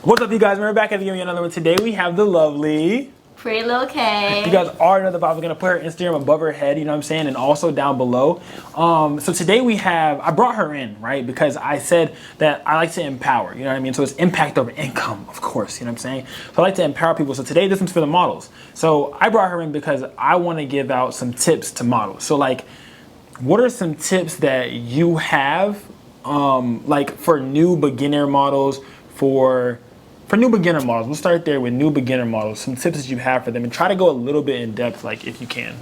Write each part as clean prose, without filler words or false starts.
What's up, you guys? We're back at another one. Today we have the lovely Pretty Little K. You guys already know the vibe. We're gonna put her Instagram above her head, you know what I'm saying, and also down below. So today I brought her in, right? Because I said that I like to empower, you know what I mean? So it's impact over income, of course, you know what I'm saying? So I like to empower people. So today this one's for the models. So I brought her in because I want to give out some tips to models. So like, what are some tips that you have, like for new beginner models, for new beginner models? We'll start there with new beginner models. Some tips that you have for them, and try to go a little bit in depth, like if you can.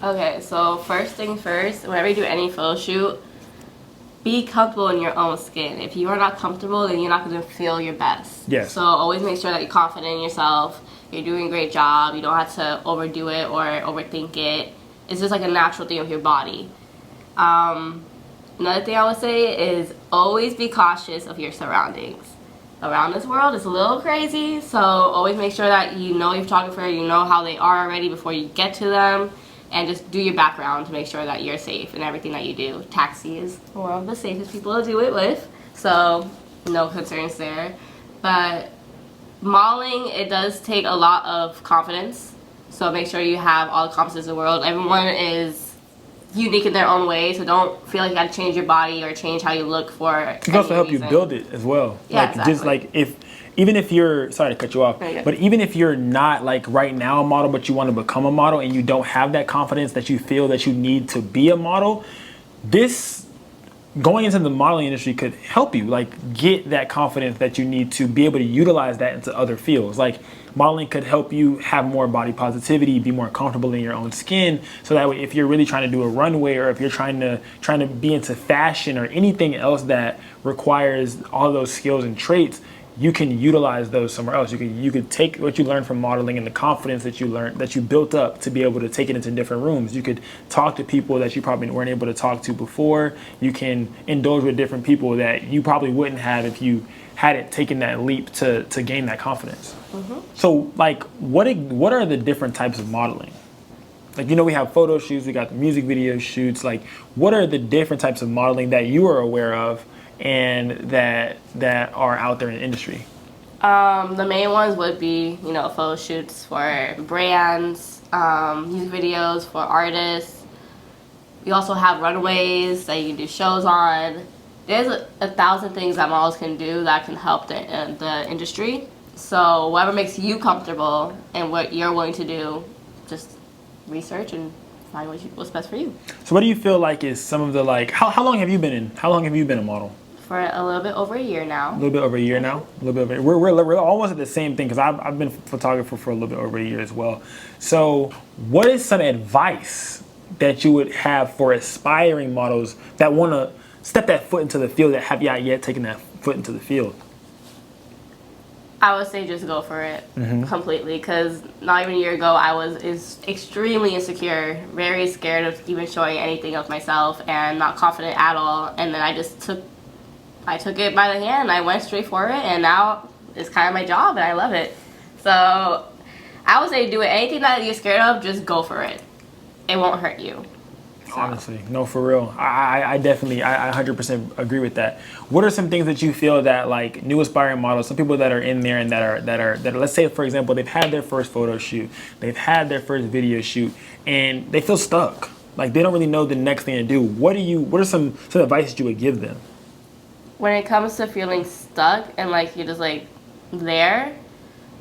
Okay, so first thing first, whenever you do any photo shoot, be comfortable in your own skin. If you are not comfortable, then you're not going to feel your best. Yes. So always make sure that you're confident in yourself. You're doing a great job. You don't have to overdo it or overthink it. It's just like a natural thing of your body. Another thing I would say is always be cautious of your surroundings. Around this world, it's a little crazy, so always make sure that you know your photographer, you know how they are already before you get to them, and just do your background to make sure that you're safe in everything that you do. Taxi is one of the safest people to do it with, so no concerns there. But modeling, it does take a lot of confidence, so make sure you have all the confidence in the world. Everyone is unique in their own way, so don't feel like you got to change your body or change how you look for it can also help reason. You build it as well. Yeah, like exactly. Just like even if you're, sorry to cut you off, but even if you're not like right now a model, but you want to become a model and you don't have that confidence that you feel that you need to be a model, this going into the modeling industry could help you like get that confidence that you need to be able to utilize that into other fields. Like modeling could help you have more body positivity, be more comfortable in your own skin, so that way if you're really trying to do a runway, or if you're trying to be into fashion or anything else that requires all those skills and traits, you can utilize those somewhere else. You could take what you learned from modeling and the confidence that you learned, that you built up, to be able to take it into different rooms. You could talk to people that you probably weren't able to talk to before. You can indulge with different people that you probably wouldn't have if you hadn't taken that leap to gain that confidence. Mm-hmm. So like, what are the different types of modeling? Like, you know, we have photo shoots, we got the music video shoots. Like, what are the different types of modeling that you are aware of and that are out there in the industry? The main ones would be, you know, photo shoots for brands, music videos for artists. We also have runways that you can do shows on. There's a thousand things that models can do that can help the industry. So whatever makes you comfortable and what you're willing to do, just research and find what's best for you. So what do you feel like is some of the, like, how long have you been a model? For a little bit over a year now. A little bit over a year now? A little bit over. We're almost at the same thing, because I've been a photographer for a little bit over a year as well. So what is some advice that you would have for aspiring models that want to step that foot into the field, that have not yet taken that foot into the field? I would say just go for it completely, because not even a year ago I was extremely insecure, very scared of even showing anything of myself and not confident at all. And then I took it by the hand and I went straight for it, and now it's kind of my job and I love it. So I would say do it. Anything that you're scared of, just go for it. It won't hurt you. So. Honestly, no, for real. I definitely 100% agree with that. What are some things that you feel that, like, new aspiring models, some people that are in there and that are let's say, for example, they've had their first photo shoot, they've had their first video shoot, and they feel stuck. Like, they don't really know the next thing to do. What are some advice that you would give them? When it comes to feeling stuck and like you're just like there,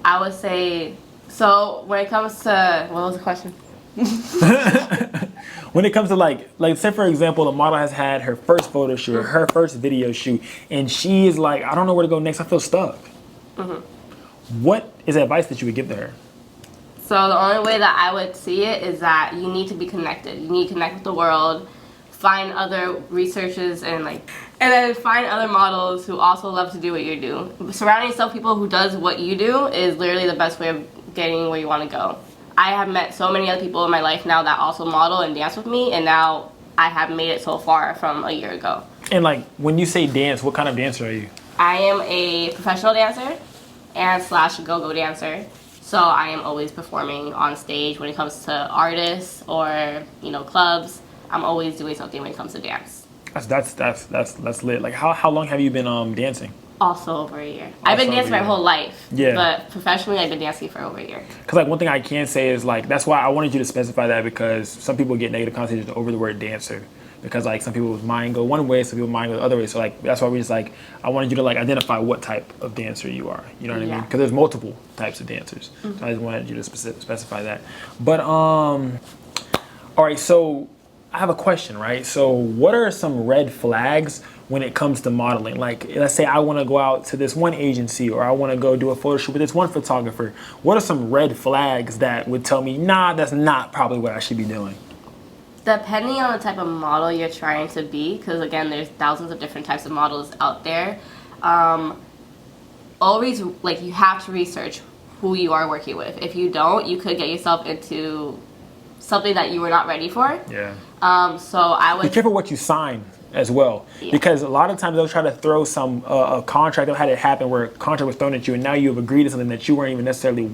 I would say, so when it comes to, what was the question? When it comes to like say for example, a model has had her first photo shoot, or her first video shoot, and she is like, I don't know where to go next, I feel stuck. What is the advice that you would give to her? So the only way that I would see it is that you need to be connected. You need to connect with the world, find other researchers, and then find other models who also love to do what you do. Surrounding yourself with people who does what you do is literally the best way of getting where you want to go. I have met so many other people in my life now that also model and dance with me, and now I have made it so far from a year ago. And like, when you say dance, what kind of dancer are you? I am a professional dancer and / go-go dancer. So I am always performing on stage when it comes to artists or, you know, clubs. I'm always doing something when it comes to dance. That's lit. Like, how long have you been dancing? Also over a year. I've been dancing my whole life. Yeah. But professionally, I've been dancing for over a year. Because like one thing I can say is like, that's why I wanted you to specify that, because some people get negative connotations over the word dancer. Because like some people's mind go one way, some people's mind go the other way. So like that's why we just like, I wanted you to like identify what type of dancer you are. You know what I mean? Because there's multiple types of dancers. So I just wanted you to specify that. But all right, so I have a question, right? So what are some red flags when it comes to modeling? Like, let's say I want to go out to this one agency, or I want to go do a photo shoot with this one photographer. What are some red flags that would tell me, nah, that's not probably what I should be doing? Depending on the type of model you're trying to be, because again, there's thousands of different types of models out there. Always, like, you have to research who you are working with. If you don't, you could get yourself into something that you were not ready for. Yeah. So I would be careful what you sign as well, because a lot of times they'll try to throw some a contract. They'll had it happen where a contract was thrown at you, and now you have agreed to something that you weren't even necessarily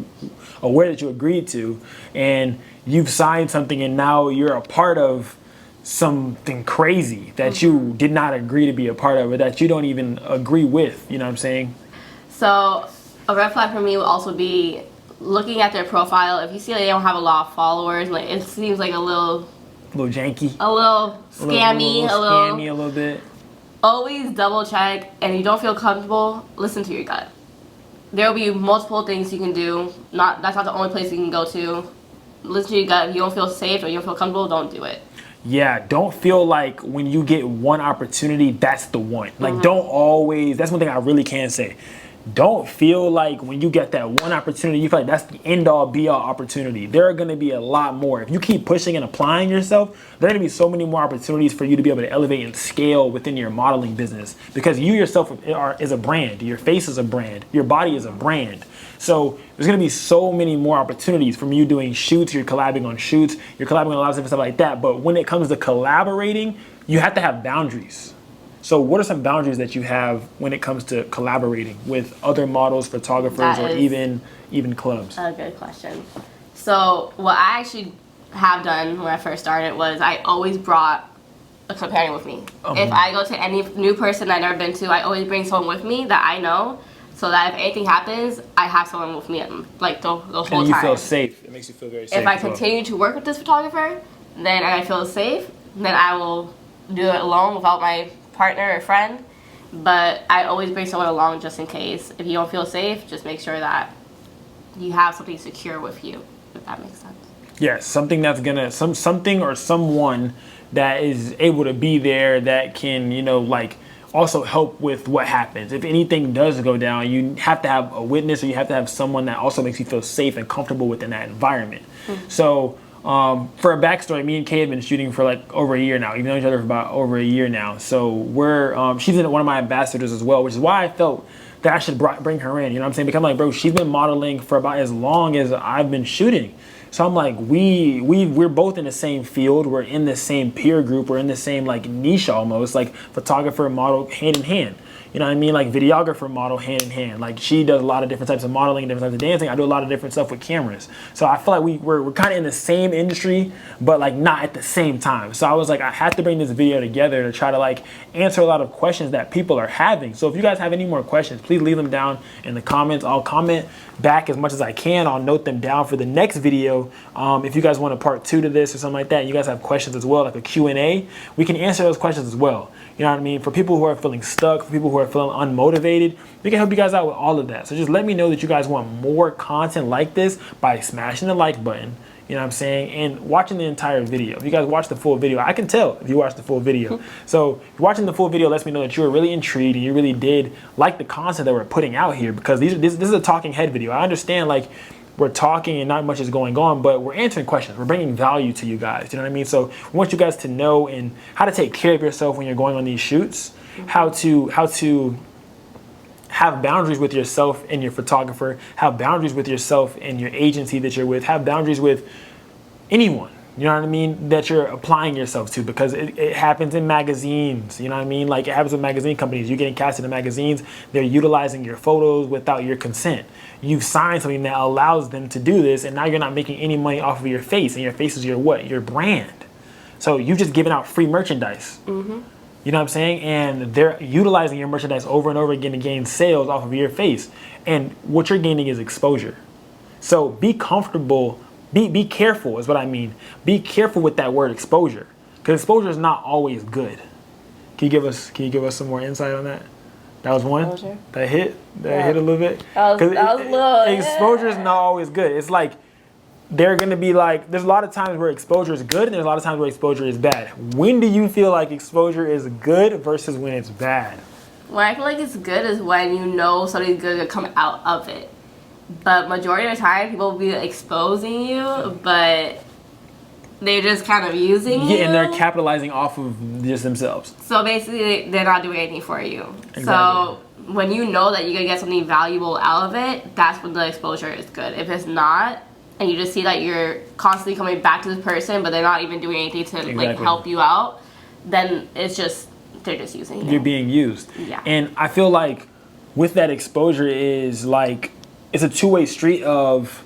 aware that you agreed to, and you've signed something, and now you're a part of something crazy that you did not agree to be a part of, or that you don't even agree with. You know what I'm saying? So a red flag for me would also be looking at their profile. If you see they don't have a lot of followers, like it seems like a little janky, a little scammy, a little bit. Always double check, and you don't feel comfortable, listen to your gut. There will be multiple things you can do. That's not the only place you can go to. Listen to your gut. If you don't feel safe or you don't feel comfortable, don't do it. Yeah, don't feel like when you get one opportunity, that's the one. Like, don't always, that's one thing I really can say. Don't feel like when you get that one opportunity, you feel like that's the end-all, be-all opportunity. There are going to be a lot more. If you keep pushing and applying yourself, there are going to be so many more opportunities for you to be able to elevate and scale within your modeling business, because you yourself is a brand. Your face is a brand. Your body is a brand. So there's going to be so many more opportunities from you doing shoots. You're collabing on shoots. You're collabing on a lot of different stuff like that. But when it comes to collaborating, you have to have boundaries. So what are some boundaries that you have when it comes to collaborating with other models, photographers, or even clubs? A good question. So what I actually have done when I first started was I always brought a companion with me. If I go to any new person I've never been to, I always bring someone with me that I know, so that if anything happens, I have someone with me like the whole time. And you feel safe. It makes you feel very safe. If I continue to work with this photographer, then I feel safe, then I will do it alone without my partner or friend. But I always bring someone along just in case. If you don't feel safe, just make sure that you have something secure with you, if that makes sense. Yes, something that's gonna something or someone that is able to be there that can, you know, like also help with what happens. If anything does go down, you have to have a witness, or you have to have someone that also makes you feel safe and comfortable within that environment. So for a backstory, me and Kay have been shooting for like over a year now. We've known each other for about over a year now. So we're she's one of my ambassadors as well, which is why I felt that I should bring her in. You know what I'm saying? Because I'm like, bro, she's been modeling for about as long as I've been shooting. So I'm like, we're both in the same field. We're in the same peer group. We're in the same like niche almost, like photographer, model, hand in hand. You know what I mean? Like videographer, model, hand in hand. Like she does a lot of different types of modeling and different types of dancing. I do a lot of different stuff with cameras. So I feel like we're kind of in the same industry, but like not at the same time. So I was like, I have to bring this video together to try to like answer a lot of questions that people are having. So if you guys have any more questions, please leave them down in the comments. I'll comment back as much as I can. I'll note them down for the next video. If you guys want a part 2 to this or something like that, and you guys have questions as well, like a Q&A, we can answer those questions as well. You know what I mean? For people who are feeling stuck, for people who are feeling unmotivated, we can help you guys out with all of that. So just let me know that you guys want more content like this by smashing the like button, you know what I'm saying, and watching the entire video. If you guys watch the full video, I can tell if you watch the full video. So if watching the full video lets me know that you were really intrigued and you really did like the content that we're putting out here, because this is a talking head video. I understand like we're talking and not much is going on, but we're answering questions. We're bringing value to you guys. You know what I mean? So we want you guys to know and how to take care of yourself when you're going on these shoots, how to have boundaries with yourself and your photographer, have boundaries with yourself and your agency that you're with, have boundaries with anyone, you know what I mean, that you're applying yourself to, because it happens in magazines, you know what I mean? Like it happens with magazine companies. You're getting casted in magazines, they're utilizing your photos without your consent. You've signed something that allows them to do this, and now you're not making any money off of your face, and your face is your what? Your brand. So you've just given out free merchandise. You know what I'm saying? And they're utilizing your merchandise over and over again to gain sales off of your face. And what you're gaining is exposure. So be comfortable, be careful is what I mean. Be careful with that word exposure. Because exposure is not always good. Can you give us some more insight on that? That was one? Exposure? That hit a little bit? That was a little, exposure is not always good. It's like, they're going to be like, there's a lot of times where exposure is good and there's a lot of times where exposure is bad. When do you feel like exposure is good versus when it's bad? When I feel like it's good is when you know something's good to come out of it. But majority of the time, people will be exposing you, but they're just kind of using you. Yeah, and they're capitalizing off of just themselves. So basically, they're not doing anything for you. Exactly. So when you know that you're going to get something valuable out of it, that's when the exposure is good. If it's not, and you just see that you're constantly coming back to this person, but they're not even doing anything to like help you out, then it's just, they're just using you. You're being used. Yeah. And I feel like with that exposure is like, it's a two-way street of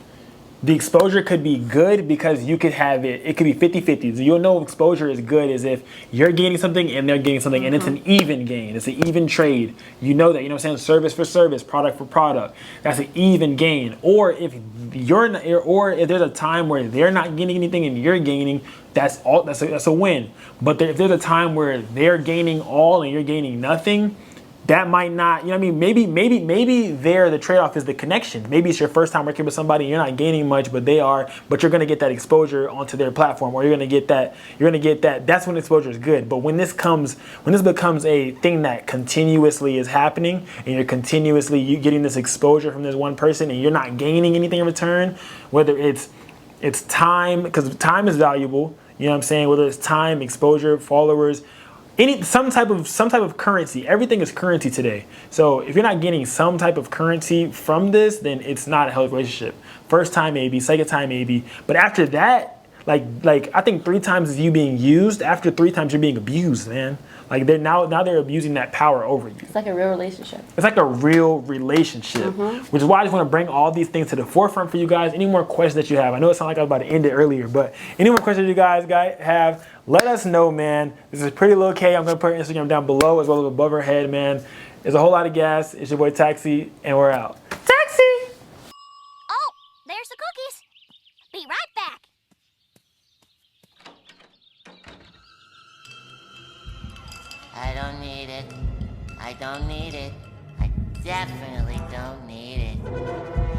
the exposure could be good because you could have it could be 50-50. So you'll know exposure is good is if you're gaining something and they're gaining something and it's an even gain. It's an even trade. You know that, you know what I'm saying? Service for service, product for product. That's an even gain. Or if if there's a time where they're not gaining anything and you're gaining, that's a win. But if there's a time where they're gaining all and you're gaining nothing, that might not, you know what I mean? Maybe there the trade-off is the connection. Maybe it's your first time working with somebody and you're not gaining much, but they are, but you're gonna get that exposure onto their platform, or you're gonna get that, that's when exposure is good. But when this becomes a thing that continuously is happening and you're continuously getting this exposure from this one person and you're not gaining anything in return, whether it's time, because time is valuable, you know what I'm saying? Whether it's time, exposure, followers, some type of currency. Everything is currency today. So if you're not getting some type of currency from this, then it's not a healthy relationship. First time maybe, second time maybe, but after that, like I think 3 times is you being used. After 3 times you're being abused, man. Like now they're abusing that power over you. It's like a real relationship. It's like a real relationship, which is why I just want to bring all these things to the forefront for you guys. Any more questions that you have? I know it sounded like I was about to end it earlier, but any more questions you guys have, let us know, man. This is Pretty Lil K. I'm going to put her Instagram down below as well as above her head, man. There's a whole lot of gas. It's your boy Taxi, and we're out. Taxi! Oh, there's the cookies. Be right back. I don't need it. I don't need it. I definitely don't need it.